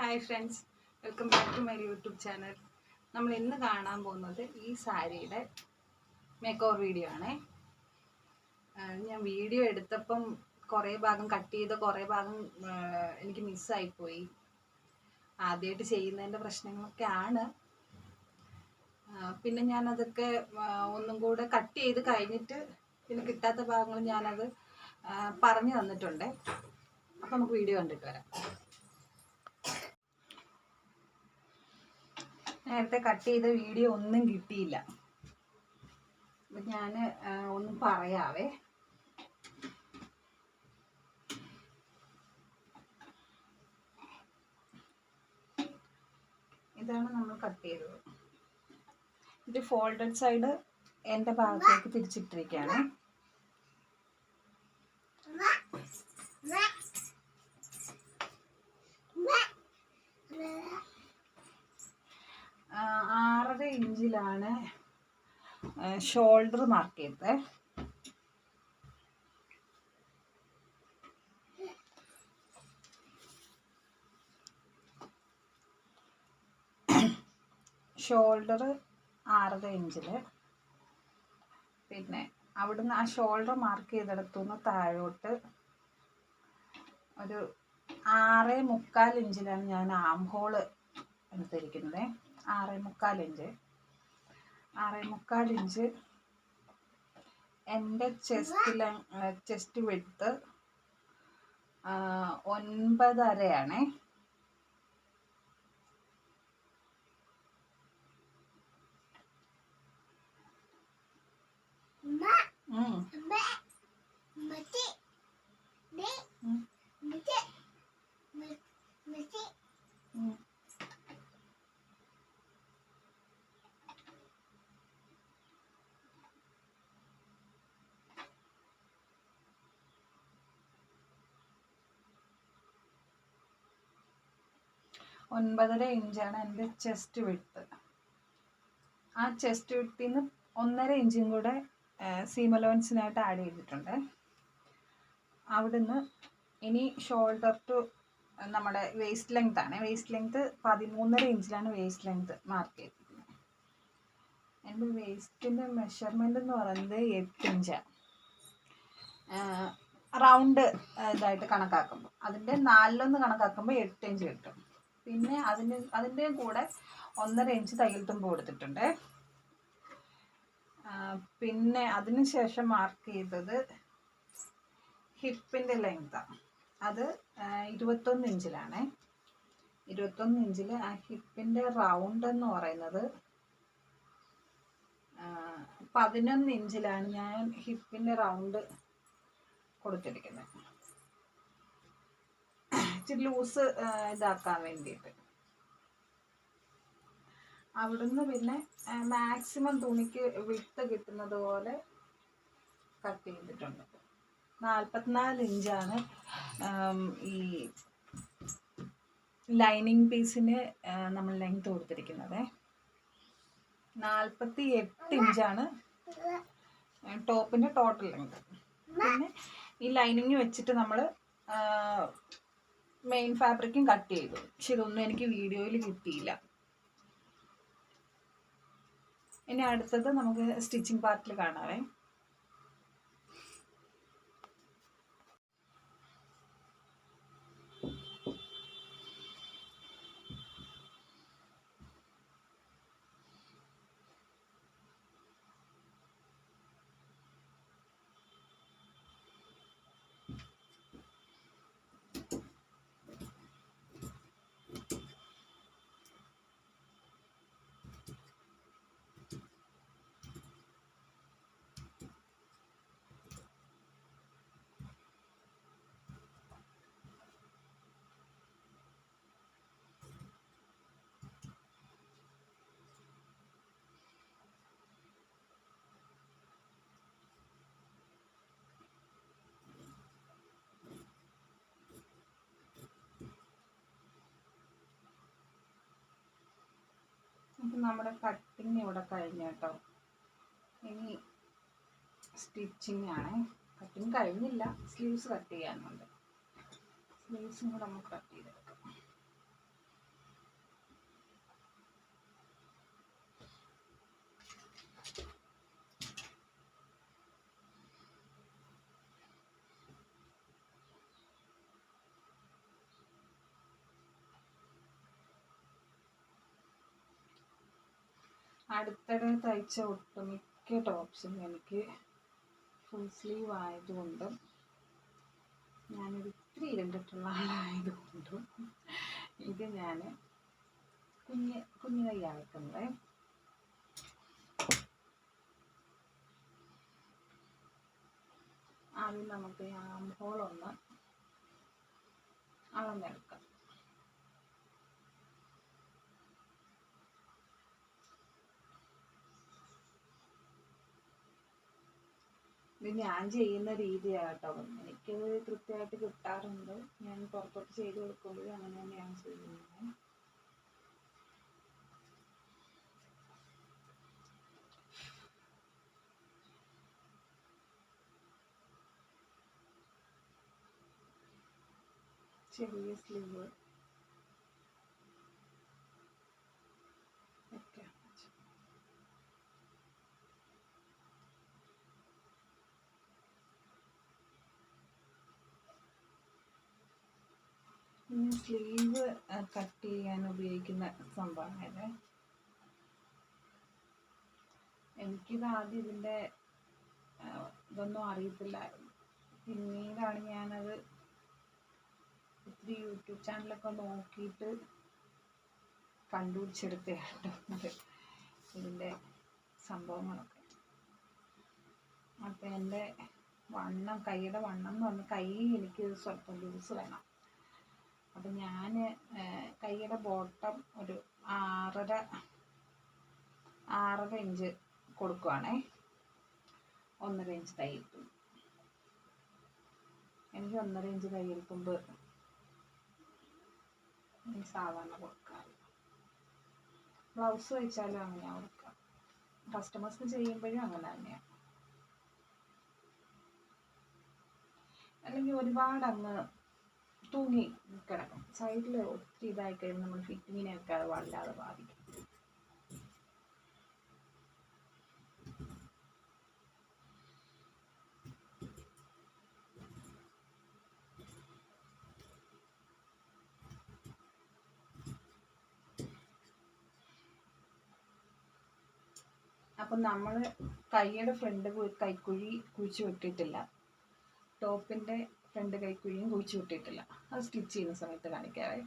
Hi friends, welcome back to my YouTube channel. നമ്മൾ ഇന്ന് കാണാൻ പോകുന്നത് ഈ സാരിയുടെ മേക്ക് ഓവർ വീഡിയോ ആണ്. ഞാൻ വീഡിയോ എടുത്തപ്പം കുറേ ഭാഗം കട്ട് ചെയ്ത കുറേ ഭാഗം എനിക്ക് മിസ്സായിപ്പോയി. ആദ്യമായിട്ട് ചെയ്യുന്നതിൻ്റെ പ്രശ്നങ്ങളൊക്കെ ആണ്. പിന്നെ ഞാനതൊക്കെ ഒന്നും കൂടെ കട്ട് ചെയ്ത് കഴിഞ്ഞിട്ട് പിന്നെ കിട്ടാത്ത ഭാഗങ്ങൾ ഞാനത് പറഞ്ഞു തന്നിട്ടുണ്ട്. അപ്പം നമുക്ക് വീഡിയോ കണ്ടിട്ട് വരാം. നേരത്തെ കട്ട് ചെയ്ത വീഡിയോ ഒന്നും കിട്ടിയില്ല. അപ്പം ഞാൻ ഒന്നും പറയാവേ. ഇതാണ് നമ്മൾ കട്ട് ചെയ്തത്. ഇത് ഫോൾഡഡ് സൈഡ് എൻ്റെ ഭാഗത്തേക്ക് തിരിച്ചിട്ടിരിക്കുകയാണ്. ആറര ഇഞ്ചിലാണ് ഷോൾഡർ മാർക്ക് ചെയ്തത്. ഷോൾഡർ 6.5 ഇഞ്ചിൽ, പിന്നെ അവിടുന്ന് ആ ഷോൾഡർ മാർക്ക് ചെയ്തെടുത്തുനിന്ന് താഴോട്ട് ഒരു 6.25 ഇഞ്ചിലാണ് ഞാൻ ആം ഹോള് എടുത്തിരിക്കുന്നത്. 6.25 ഇഞ്ച്. 6.25 ഇഞ്ച് എൻ്റെ ചെസ്റ്റ് വിഡ്ത്ത് 9.5 9.5 ഇഞ്ചാണ് എൻ്റെ ചെസ്റ്റ് വിഡ്ത്ത്. ആ ചെസ്റ്റ് വിഡ്ത്തിൽ നിന്ന് 1.5 ഇഞ്ചും കൂടെ സീം അലവൻസിനായിട്ട് ആഡ് ചെയ്തിട്ടുണ്ട്. അവിടുന്ന് ഇനി ഷോൾഡർ ടു നമ്മുടെ വേസ്റ്റ് ലെങ്ത് ആണ്. വേസ്റ്റ് ലെങ്ത് 13.5 ഇഞ്ചിലാണ് വേസ്റ്റ് ലെങ്ത് മാർക്ക് ചെയ്തിരിക്കുന്നത്. എൻ്റെ വേസ്റ്റിൻ്റെ മെഷർമെൻ്റ് എന്ന് പറയുന്നത് 8 ഇഞ്ചാണ്. റൗണ്ട് ഇതായിട്ട് കണക്കാക്കുമ്പോൾ അതിൻ്റെ 4/1 കണക്കാക്കുമ്പോൾ 8 ഇഞ്ച് കിട്ടും. പിന്നെ അതിൻ്റെ കൂടെ 1.5 ഇഞ്ച് തയ്യൽ തുമ്പ് കൊടുത്തിട്ടുണ്ട്. പിന്നെ അതിന് ശേഷം മാർക്ക് ചെയ്തത് ഹിപ്പിൻ്റെ ലെങ്താണ്. അത് 21 ഇഞ്ചിലാണ്. 21 ഇഞ്ചിൽ ആ ഹിപ്പിൻ്റെ റൗണ്ട് എന്ന് പറയുന്നത് 11 ഇഞ്ചിലാണ് ഞാൻ ഹിപ്പിൻ്റെ റൗണ്ട് കൊടുത്തിരിക്കുന്നത്. ഇച്ചിരി ലൂസ് ഇതാക്കാൻ വേണ്ടിയിട്ട്. അവിടുന്ന് പിന്നെ മാക്സിമം തുണിക്ക് വിട്ട് കിട്ടുന്നത് പോലെ കട്ട് ചെയ്തിട്ടുണ്ട്. 44 ഇഞ്ചാണ് ഈ ലൈനിങ് പീസിന് നമ്മൾ ലെങ്ത് കൊടുത്തിരിക്കുന്നത്. 48 ഇഞ്ചാണ് ടോപ്പിൻ്റെ ടോട്ടൽ ലെങ്ത്. പിന്നെ ഈ ലൈനിങ് വെച്ചിട്ട് നമ്മൾ മെയിൻ ഫാബ്രിക്കും കട്ട് ചെയ്തു. പക്ഷെ ഇതൊന്നും എനിക്ക് വീഡിയോയിൽ കിട്ടിയില്ല. ഇനി അടുത്തത് നമുക്ക് സ്റ്റിച്ചിങ് പാർട്ടിൽ കാണാവേ. അപ്പം നമ്മുടെ കട്ടിങ് ഇവിടെ കഴിഞ്ഞു കേട്ടോ. ഇനി സ്റ്റിച്ചിങ് ആണ്. കട്ടിങ് കഴിഞ്ഞില്ല, സ്ലീവ്സ് കട്ട് ചെയ്യാനുണ്ട്. സ്ലീവ്സും കൂടെ നമുക്ക് കട്ട് ചെയ്തെടുക്കാം. അടുത്തിടെ തയ്ച്ച ഒട്ടുമിക്ക ടോപ്സും എനിക്ക് ഫുൾ സ്ലീവ് ആയതുകൊണ്ടും ഞാനൊരു ഇത്തിരി ഇരുണ്ടിട്ടുള്ള ആളായതുകൊണ്ടും ഇത് ഞാൻ കുഞ്ഞു കൈയാണ് വെക്കുന്നത്. ആദ്യം നമുക്ക് ആം ഹോൾ ഒന്ന് അളന്നെടുക്കാം. ഇത് ഞാൻ ചെയ്യുന്ന രീതിയാണ് കേട്ടോ. എനിക്ക് കൃത്യമായിട്ട് കിട്ടാറുണ്ട്. ഞാൻ പുറത്തോട്ട് ചെയ്ത് കൊടുക്കുമ്പോഴും അങ്ങനെ തന്നെയാണ് ചെയ്യുന്നത്. ചെറിയ സ്ലീവ് ഒക്കെ പിന്നെ സ്ലീവ് കട്ട് ചെയ്യാൻ ഉപയോഗിക്കുന്ന സംഭവമാണ്. എനിക്കിത് ആദ്യം ഇതിൻ്റെ ഇതൊന്നും അറിയത്തില്ലായിരുന്നു. പിന്നീടാണ് ഞാനത് ഒത്തിരി യൂട്യൂബ് ചാനലൊക്കെ നോക്കിയിട്ട് കണ്ടുപിടിച്ചെടുത്തത് ഇതിൻ്റെ സംഭവങ്ങളൊക്കെ. അപ്പം എൻ്റെ വണ്ണം, കൈയുടെ വണ്ണം എന്ന് പറഞ്ഞാൽ കൈ എനിക്ക് സ്വല്പം ലൂസ് വേണം. അപ്പം ഞാൻ കൈയുടെ ബോട്ടം ഒരു 6.5 ഇഞ്ച് കൊടുക്കുവാണേ. 1.5 ഇഞ്ച് തയ്യൽത്തുമ്പ്. എനിക്ക് 1.5 ഇഞ്ച് തയ്യൽത്തുമ്പ് സാധാരണ കൊടുക്കാറ്. ബ്ലൗസ് വെച്ചാലും അങ്ങനെയാണ് കൊടുക്കുക. കസ്റ്റമേഴ്സിന് ചെയ്യുമ്പോഴും അങ്ങനെ തന്നെയാണ്. അല്ലെങ്കിൽ ഒരുപാട് അങ്ങ് തൂങ്ങി കിടക്കും. സൈഡിൽ ഒത്തിരി ഇതായി കഴിയുമ്പോൾ നമ്മൾ ഫിറ്റിങ്ങിനെയൊക്കെ അത് വല്ലാതെ ബാധിക്കും. അപ്പം നമ്മൾ കൈയുടെ ഫ്രണ്ട് കൈക്കുഴി കുഴിച്ച് വിട്ടിട്ടില്ല. ടോപ്പിൻ്റെ ഫ്രണ്ട് കൈക്കുഴിയും കുഴിച്ച് വിട്ടിട്ടില്ല. അത് സ്റ്റിച്ച് ചെയ്യുന്ന സമയത്ത് കാണിക്കാവേ.